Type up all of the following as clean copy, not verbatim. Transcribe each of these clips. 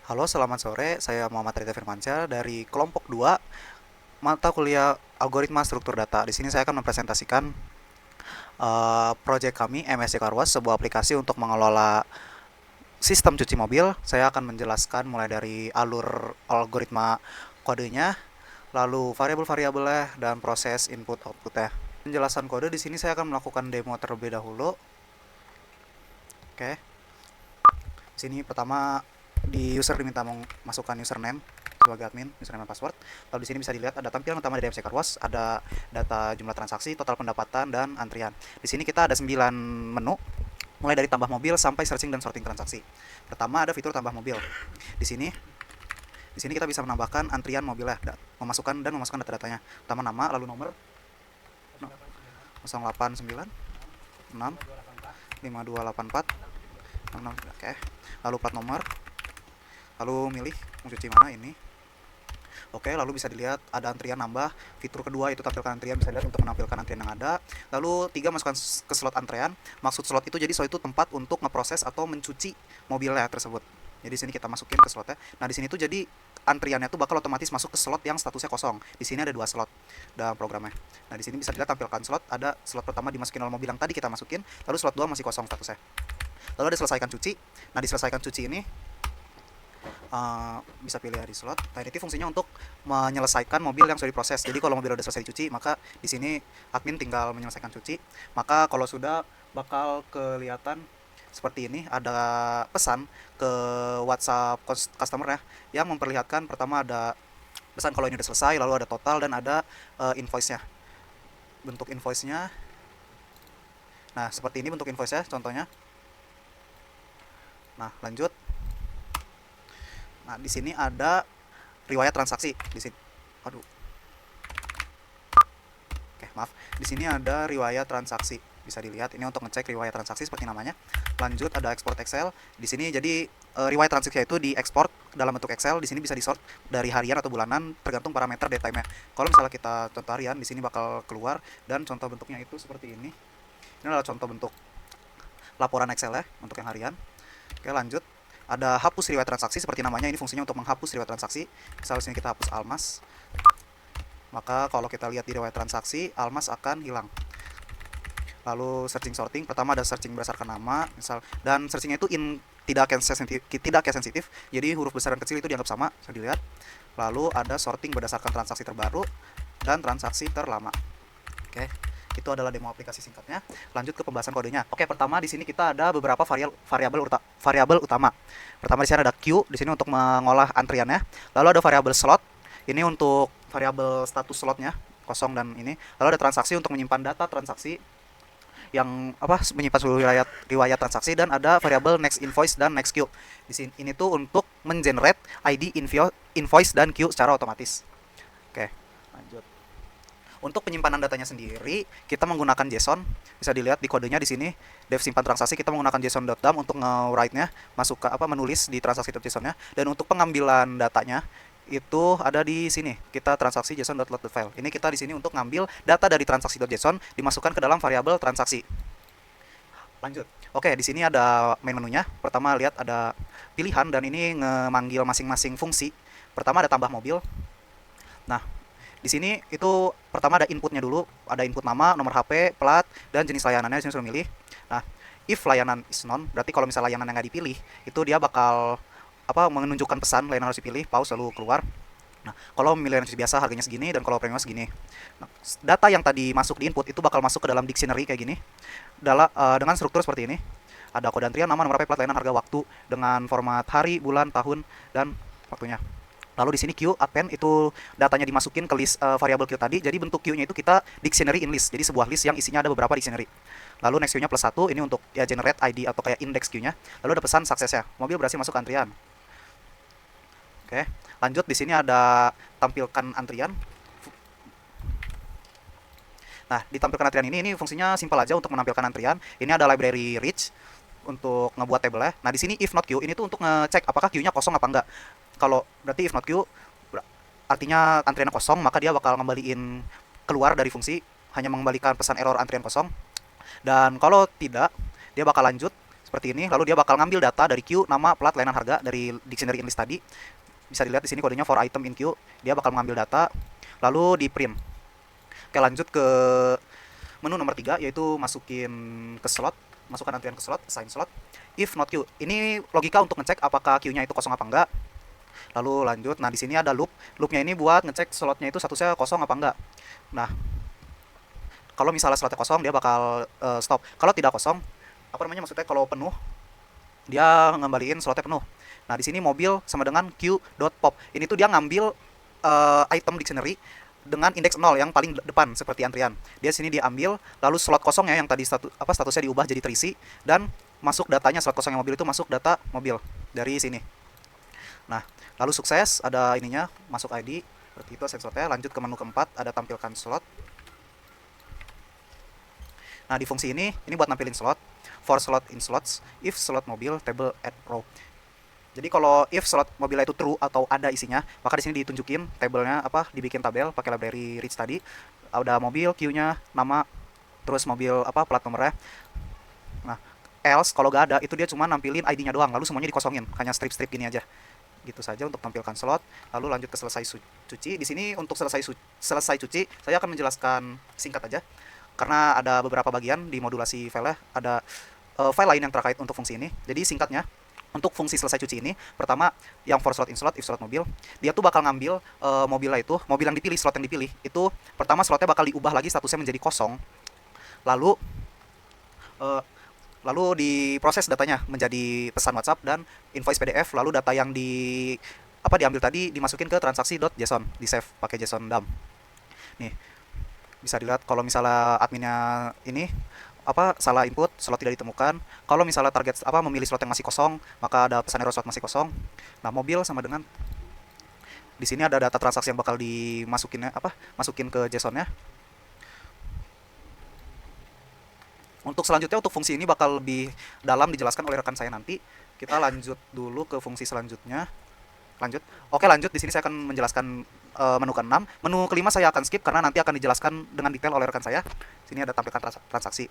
Halo, selamat sore. Saya Muhammad Rita Firmansyah dari kelompok 2 mata kuliah Algoritma Struktur Data. Di sini saya akan mempresentasikan proyek kami MSC Carwash, sebuah aplikasi untuk mengelola sistem cuci mobil. Saya akan menjelaskan mulai dari alur algoritma kodenya, lalu variabel-variabelnya dan proses input outputnya. Penjelasan kode di sini saya akan melakukan demo terlebih dahulu. Oke. Di sini pertama di user diminta memasukkan username sebagai admin, username dan password. Lalu di sini bisa dilihat ada tampilan utama dari MC Carwash, ada data jumlah transaksi, total pendapatan dan antrian. Di sini kita ada 9 menu, mulai dari tambah mobil sampai searching dan sorting transaksi. Pertama ada fitur tambah mobil. Di sini kita bisa menambahkan antrian mobilnya, memasukkan data-datanya. Pertama nama, lalu nomor 089 6 5284 66. Oke. Lalu plat nomor, lalu milih mau cuci mana ini. Oke, lalu bisa dilihat ada antrian nambah. Fitur kedua itu tampilkan antrian, bisa dilihat untuk menampilkan antrian yang ada. Lalu tiga, masukkan ke slot antrian. Maksud slot itu jadi slot itu tempat untuk ngeproses atau mencuci mobilnya tersebut. Jadi sini kita masukin ke slotnya. Nah, di sini tuh jadi antriannya tuh bakal otomatis masuk ke slot yang statusnya kosong. Di sini ada 2 slot dalam programnya. Nah, di sini bisa dilihat tampilkan slot. Ada slot pertama dimasukin oleh mobil yang tadi kita masukin, lalu slot 2 masih kosong statusnya. Lalu ada selesaikan cuci. Nah, di selesaikan cuci ini bisa pilih hari slot. Nah, ini fungsinya untuk menyelesaikan mobil yang sudah diproses. Jadi kalau mobil sudah selesai dicuci, maka di sini admin tinggal menyelesaikan cuci. Maka kalau sudah bakal kelihatan seperti ini, ada pesan ke WhatsApp customer ya, yang memperlihatkan pertama ada pesan kalau ini sudah selesai, lalu ada total dan ada invoice-nya. Bentuk invoice-nya. Nah, seperti ini bentuk invoice-nya contohnya. Nah, lanjut. Nah, di sini ada riwayat transaksi di sini. Aduh. Oke, maaf. Di sini ada riwayat transaksi. Bisa dilihat ini untuk ngecek riwayat transaksi seperti namanya. Lanjut ada export Excel. Di sini jadi riwayat transaksi itu diekspor dalam bentuk Excel. Di sini bisa disort dari harian atau bulanan tergantung parameter datetime-nya. Kalau misalnya kita contoh harian, di sini bakal keluar dan contoh bentuknya itu seperti ini. Ini adalah contoh bentuk laporan Excel ya untuk yang harian. Oke, lanjut. Ada hapus riwayat transaksi seperti namanya, ini fungsinya untuk menghapus riwayat transaksi. Misal sini kita hapus Almas, maka kalau kita lihat di riwayat transaksi Almas akan hilang. Lalu searching sorting, pertama ada searching berdasarkan nama misal, dan searchingnya itu tidak case sensitif, jadi huruf besar dan kecil itu dianggap sama, bisa dilihat. Lalu ada sorting berdasarkan transaksi terbaru dan transaksi terlama. Oke, itu adalah demo aplikasi singkatnya. Lanjut ke pembahasan kodenya. Oke, pertama di sini kita ada beberapa variabel utama. Pertama di sini ada Q, di sini untuk mengolah antriannya. Lalu ada variabel slot, ini untuk variabel status slotnya kosong dan ini. Lalu ada transaksi untuk menyimpan data transaksi yang menyimpan seluruh riwayat transaksi, dan ada variabel next invoice dan next queue. Di sini ini tuh untuk mengenerate ID invoice dan queue secara otomatis. Oke, lanjut. Untuk penyimpanan datanya sendiri, kita menggunakan JSON. Bisa dilihat di kodenya di sini, dev simpan transaksi, kita menggunakan JSON.dam untuk nge-write-nya, masuk ke menulis di transaksi.json-nya. Dan untuk pengambilan datanya itu ada di sini. Kita transaksi json.load.file. Ini kita di sini untuk ngambil data dari transaksi.json dimasukkan ke dalam variabel transaksi. Lanjut. Oke, di sini ada main menunya. Pertama lihat ada pilihan dan ini ngemanggil masing-masing fungsi. Pertama ada tambah mobil. Nah, di sini itu pertama ada inputnya dulu, ada input nama, nomor HP, plat, dan jenis layanannya. Di sini sudah milih. Nah, if layanan is none, berarti kalau misalnya layanan yang nggak dipilih, itu dia bakal menunjukkan pesan layanan harus dipilih, pause lalu keluar. Nah, kalau memilih layanan biasa harganya segini, dan kalau premium segini. Nah, data yang tadi masuk di input itu bakal masuk ke dalam dictionary kayak gini, dengan struktur seperti ini. Ada kode antrian, nama, nomor HP, plat, layanan, harga, waktu, dengan format hari, bulan, tahun, dan waktunya. Lalu di sini Q append itu datanya dimasukin ke list variabel Q tadi. Jadi bentuk Q-nya itu kita dictionary in list. Jadi sebuah list yang isinya ada beberapa dictionary. Lalu next Q-nya +1, ini untuk ya generate ID atau kayak index Q-nya. Lalu ada pesan suksesnya. Mobil berhasil masuk antrian. Oke, lanjut di sini ada tampilkan antrian. Nah, ditampilkan antrian ini fungsinya simpel aja untuk menampilkan antrian. Ini ada library reach untuk ngebuat table ya. Nah, di sini if not queue, ini tuh untuk ngecek apakah queue-nya kosong apa enggak. Kalau berarti if not queue artinya antriannya kosong, maka dia bakal ngembaliin keluar dari fungsi, hanya mengembalikan pesan error antrian kosong. Dan kalau tidak, dia bakal lanjut seperti ini. Lalu dia bakal ngambil data dari queue, nama, plat, layanan harga dari dictionary in list tadi. Bisa dilihat di sini kodenya for item in queue. Dia bakal mengambil data lalu di print. Oke, lanjut ke menu nomor 3, yaitu masukin ke slot, masukkan antrian ke slot, assign slot. If not queue. Ini logika untuk ngecek apakah queue-nya itu kosong apa enggak. Lalu lanjut. Nah, di sini ada loop. Loopnya ini buat ngecek slotnya itu statusnya kosong apa enggak. Nah, kalau misalnya slotnya kosong dia bakal stop. Kalau tidak kosong, apa namanya, maksudnya kalau penuh dia ngembaliin slotnya penuh. Nah, di sini mobil sama dengan queue.pop. Ini tuh dia ngambil item dictionary dengan indeks 0 yang paling depan seperti antrian. Dia sini dia ambil, lalu slot kosongnya yang tadi statusnya diubah jadi terisi dan masuk datanya slot kosongnya mobil itu masuk data mobil dari sini. Nah, lalu sukses ada ininya, masuk ID seperti itu slotnya. Lanjut ke menu keempat, ada tampilkan slot. Nah, di fungsi ini buat nampilin slot. For slot in slots, if slot mobil table at row. Jadi kalau if slot mobilnya itu true atau ada isinya, maka di sini ditunjukin tabelnya apa, dibikin tabel pakai library reach tadi. Ada mobil, queue-nya, nama, terus mobil apa, plat nomornya. Nah, else kalau gak ada itu dia cuma nampilin ID-nya doang, lalu semuanya dikosongin, hanya strip-strip ini aja. Gitu saja untuk tampilkan slot. Lalu lanjut ke selesai cuci. Di sini untuk selesai cuci, saya akan menjelaskan singkat aja karena ada beberapa bagian di modulasi file-nya, ada file lain yang terkait untuk fungsi ini. Jadi singkatnya, untuk fungsi selesai cuci ini, pertama yang for slot in slot, if slot mobil, dia tuh bakal ngambil mobilnya itu, mobil yang dipilih, slot yang dipilih, itu pertama slotnya bakal diubah lagi statusnya menjadi kosong. Lalu diproses datanya menjadi pesan WhatsApp dan invoice PDF, lalu data yang diambil tadi dimasukin ke transaksi.json, di save pakai JSON dump. Nih, bisa dilihat kalau misalnya adminnya ini salah input, slot tidak ditemukan. Kalau misalnya target memilih slot yang masih kosong, maka ada pesan error slot masih kosong. Nah, mobil sama dengan di sini ada data transaksi yang bakal masukin ke JSON-nya. Untuk selanjutnya, untuk fungsi ini bakal lebih dalam dijelaskan oleh rekan saya nanti. Kita lanjut dulu ke fungsi selanjutnya. Lanjut. Oke, lanjut. Di sini saya akan menjelaskan menu ke-6. Menu kelima saya akan skip karena nanti akan dijelaskan dengan detail oleh rekan saya. Sini ada tampilkan transaksi.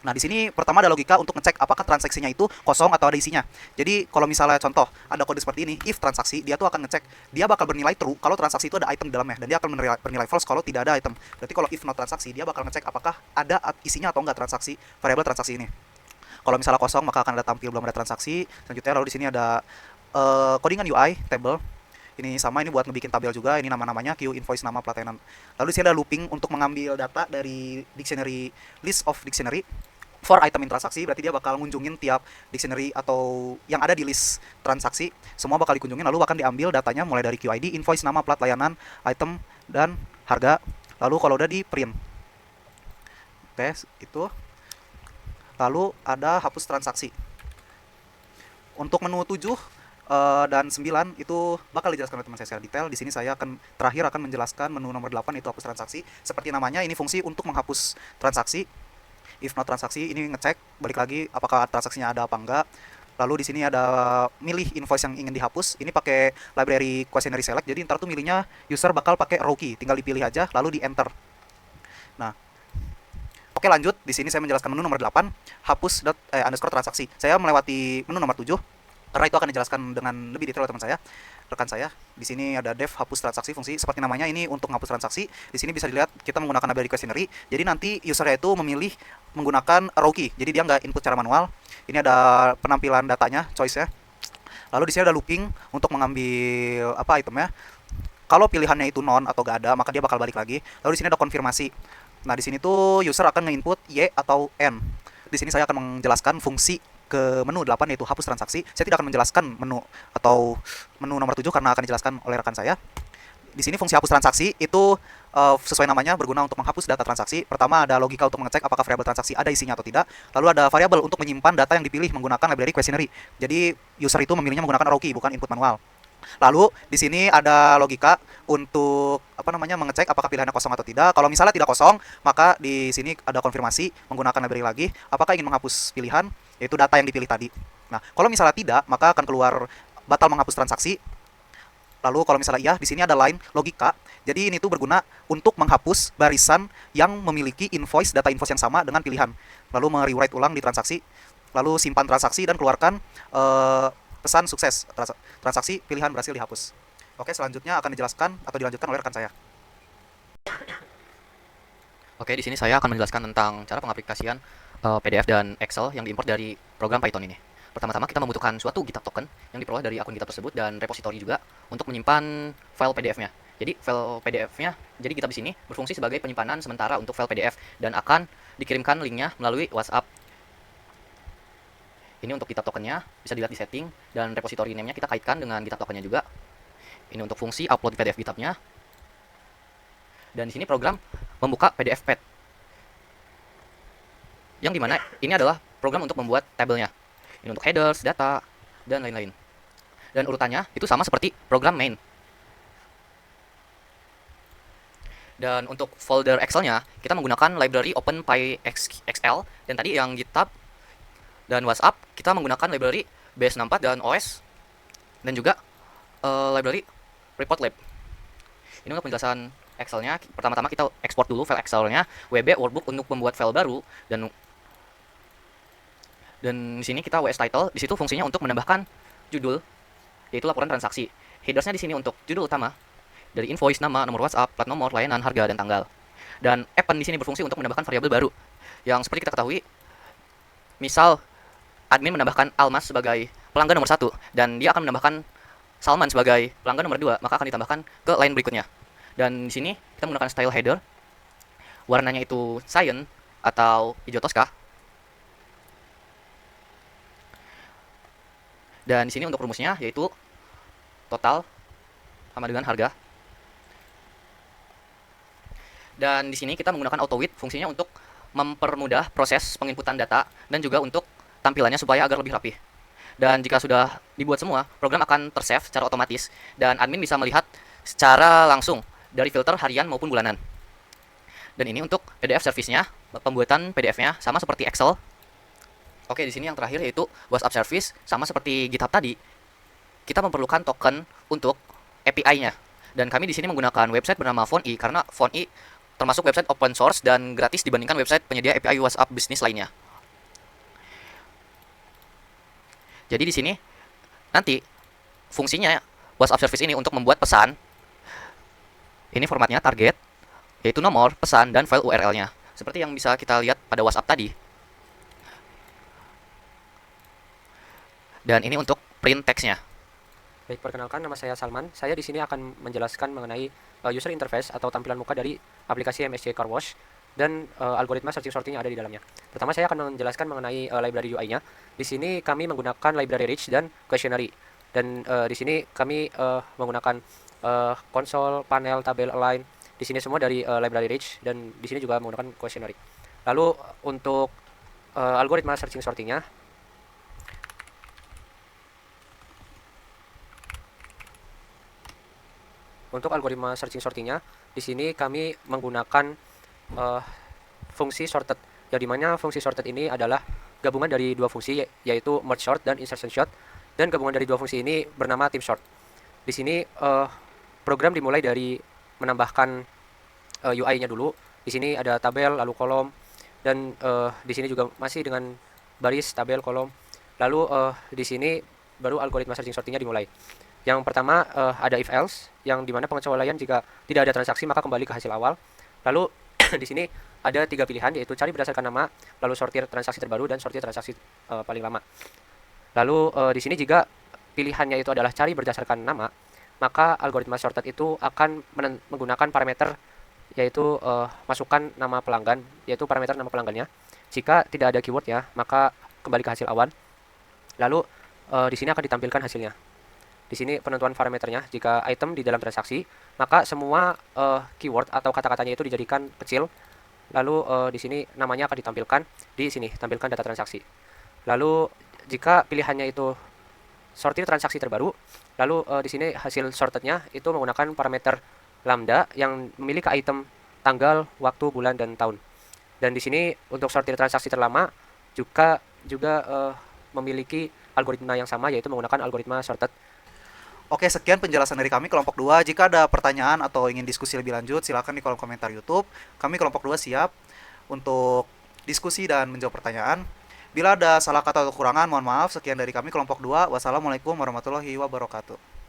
Nah, di sini pertama ada logika untuk ngecek apakah transaksinya itu kosong atau ada isinya. Jadi, kalau misalnya contoh ada kode seperti ini, if transaksi, dia tuh akan ngecek, dia bakal bernilai true kalau transaksi itu ada item di dalamnya, dan dia akan bernilai false kalau tidak ada item. Berarti kalau if not transaksi, dia bakal ngecek apakah ada isinya atau enggak variabel transaksi ini. Kalau misalnya kosong, maka akan ada tampil belum ada transaksi. Selanjutnya lalu di sini ada codingan UI table. Ini sama, ini buat ngebikin tabel juga, ini nama-namanya, queue, invoice, nama, plat, layanan. Lalu di sini ada looping untuk mengambil data dari dictionary, list of dictionary for item in transaksi, berarti dia bakal ngunjungin tiap dictionary atau yang ada di list transaksi, semua bakal dikunjungin, lalu akan diambil datanya mulai dari QID, invoice, nama, plat, layanan, item, dan harga. Lalu kalau udah di print. Oke, itu. Lalu ada hapus transaksi. Untuk menu 7 dan 9 itu bakal dijelaskan oleh teman saya secara detail. Di sini saya terakhir akan menjelaskan menu nomor 8, itu hapus transaksi. Seperti namanya, ini fungsi untuk menghapus transaksi. If not transaksi, ini ngecek balik lagi apakah transaksinya ada apa enggak. Lalu di sini ada milih invoice yang ingin dihapus. Ini pakai library questionnaire select. Jadi ntar tuh milihnya user bakal pakai row key, tinggal dipilih aja lalu di enter. Nah, oke, lanjut. Di sini saya menjelaskan menu nomor 8, hapus underscore transaksi. Saya melewati menu nomor 7 karena itu akan dijelaskan dengan lebih detail oleh rekan saya. Di sini ada dev hapus transaksi fungsi, seperti namanya ini untuk menghapus transaksi. Di sini bisa dilihat kita menggunakan library questionnaire. Jadi nanti usernya itu memilih menggunakan row key. Jadi dia nggak input secara manual. Ini ada penampilan datanya, choice-nya. Lalu di sini ada looping untuk mengambil itemnya. Kalau pilihannya itu non atau gak ada, maka dia bakal balik lagi. Lalu di sini ada konfirmasi. Nah, di sini tuh user akan nge-input Y atau N. Di sini saya akan menjelaskan fungsi ke menu 8, yaitu hapus transaksi. Saya tidak akan menjelaskan menu nomor 7 karena akan dijelaskan oleh rekan saya. Di sini fungsi hapus transaksi itu sesuai namanya berguna untuk menghapus data transaksi. Pertama ada logika untuk mengecek apakah variabel transaksi ada isinya atau tidak. Lalu ada variabel untuk menyimpan data yang dipilih menggunakan library questionnaire. Jadi user itu memilihnya menggunakan row key, bukan input manual. Lalu di sini ada logika untuk mengecek apakah pilihannya kosong atau tidak. Kalau misalnya tidak kosong, maka di sini ada konfirmasi menggunakan library lagi apakah ingin menghapus pilihan, yaitu data yang dipilih tadi. Nah, kalau misalnya tidak, maka akan keluar batal menghapus transaksi. Lalu kalau misalnya iya, di sini ada line logika. Jadi ini tuh berguna untuk menghapus barisan yang memiliki data invoice yang sama dengan pilihan. Lalu me-rewrite ulang di transaksi. lalu simpan transaksi dan keluarkan pesan sukses. Transaksi pilihan berhasil dihapus. Oke, selanjutnya akan dijelaskan atau dilanjutkan oleh rekan saya. Oke, di sini saya akan menjelaskan tentang cara pengaplikasian PDF dan Excel yang diimport dari program Python ini. Pertama-tama kita membutuhkan suatu GitHub token yang diperoleh dari akun GitHub tersebut dan repositori juga untuk menyimpan file PDF-nya. Jadi file PDF-nya, jadi GitHub di sini berfungsi sebagai penyimpanan sementara untuk file PDF dan akan dikirimkan linknya melalui WhatsApp. Ini untuk GitHub tokennya, bisa dilihat di setting, dan repository name-nya kita kaitkan dengan GitHub tokennya juga. Ini untuk fungsi upload PDF GitHub-nya. Dan di sini program membuka PDF Pad, yang dimana ini adalah program untuk membuat tabelnya. Ini untuk headers, data, dan lain-lain. Dan urutannya itu sama seperti program main. Dan untuk folder Excel-nya, kita menggunakan library OpenPyXL, dan tadi yang GitHub dan WhatsApp, kita menggunakan library base64 dan OS, dan juga library ReportLab. Ini untuk penjelasan Excel-nya. Pertama-tama kita ekspor dulu file Excel-nya, WB workbook untuk membuat file baru, dan di sini kita WS title, di situ fungsinya untuk menambahkan judul, yaitu laporan transaksi. Headersnya di sini untuk judul utama, dari invoice, nama, nomor WhatsApp, plat nomor, layanan, harga, dan tanggal. Dan append di sini berfungsi untuk menambahkan variabel baru, yang seperti kita ketahui, misal admin menambahkan Almas sebagai pelanggan nomor 1, dan dia akan menambahkan Salman sebagai pelanggan nomor 2, maka akan ditambahkan ke line berikutnya. Dan di sini kita menggunakan style header, warnanya itu cyan atau hijau toska. Dan di sini untuk rumusnya yaitu total sama dengan harga. Dan di sini kita menggunakan auto width, fungsinya untuk mempermudah proses penginputan data dan juga untuk tampilannya supaya agar lebih rapi. Dan jika sudah dibuat semua, program akan tersave secara otomatis dan admin bisa melihat secara langsung dari filter harian maupun bulanan. Dan ini untuk PDF service-nya, pembuatan PDF-nya sama seperti Excel. Oke, di sini yang terakhir yaitu WhatsApp service, sama seperti GitHub tadi. Kita memerlukan token untuk API-nya. Dan kami di sini menggunakan website bernama Phonei karena Phonei termasuk website open source dan gratis dibandingkan website penyedia API WhatsApp bisnis lainnya. Jadi di sini nanti fungsinya WhatsApp service ini untuk membuat pesan. Ini formatnya target, yaitu nomor, pesan, dan file URL-nya. Seperti yang bisa kita lihat pada WhatsApp tadi. Dan ini untuk print text-nya. Baik, perkenalkan, nama saya Salman. Saya di sini akan menjelaskan mengenai user interface atau tampilan muka dari aplikasi MSC Car Wash dan algoritma searching sorting yang ada di dalamnya. Pertama saya akan menjelaskan mengenai library UI-nya. Di sini kami menggunakan library rich dan questionnaire. Dan di sini kami menggunakan konsol, panel, tabel, align. Di sini semua dari library rich dan di sini juga menggunakan questionnaire. Lalu untuk algoritma searching sortingnya, untuk algoritma searching sortingnya, di sini kami menggunakan fungsi sorted, yang dimana fungsi sorted ini adalah gabungan dari dua fungsi, yaitu merge sort dan insertion sort, dan gabungan dari dua fungsi ini bernama team sort. Di sini program dimulai dari menambahkan UI-nya dulu. Di sini ada tabel, lalu kolom, dan di sini juga masih dengan baris, tabel, kolom. Lalu di sini baru algoritma searching sortingnya dimulai. Yang pertama ada if else, yang dimana pengecualian jika tidak ada transaksi maka kembali ke hasil awal. Lalu di sini ada 3 pilihan, yaitu cari berdasarkan nama, lalu sortir transaksi terbaru, dan sortir transaksi paling lama. Lalu di sini jika pilihannya itu adalah cari berdasarkan nama, maka algoritma sorted itu akan menggunakan parameter, yaitu masukkan nama pelanggan, yaitu parameter nama pelanggannya. Jika tidak ada keywordnya, maka kembali ke hasil awal. Lalu di sini akan ditampilkan hasilnya. Di sini penentuan parameternya, jika item di dalam transaksi, maka semua keyword atau kata-katanya itu dijadikan kecil. Lalu di sini namanya akan ditampilkan, di sini tampilkan data transaksi. Lalu jika pilihannya itu sortir transaksi terbaru, lalu di sini hasil sortednya itu menggunakan parameter lambda yang memiliki item tanggal, waktu, bulan, dan tahun. Dan di sini untuk sortir transaksi terlama juga memiliki algoritma yang sama, yaitu menggunakan algoritma sorted. Oke, sekian penjelasan dari kami kelompok 2. Jika ada pertanyaan atau ingin diskusi lebih lanjut, silakan di kolom komentar YouTube. Kami kelompok 2 siap untuk diskusi dan menjawab pertanyaan. Bila ada salah kata atau kekurangan, mohon maaf. Sekian dari kami kelompok 2. Wassalamualaikum warahmatullahi wabarakatuh.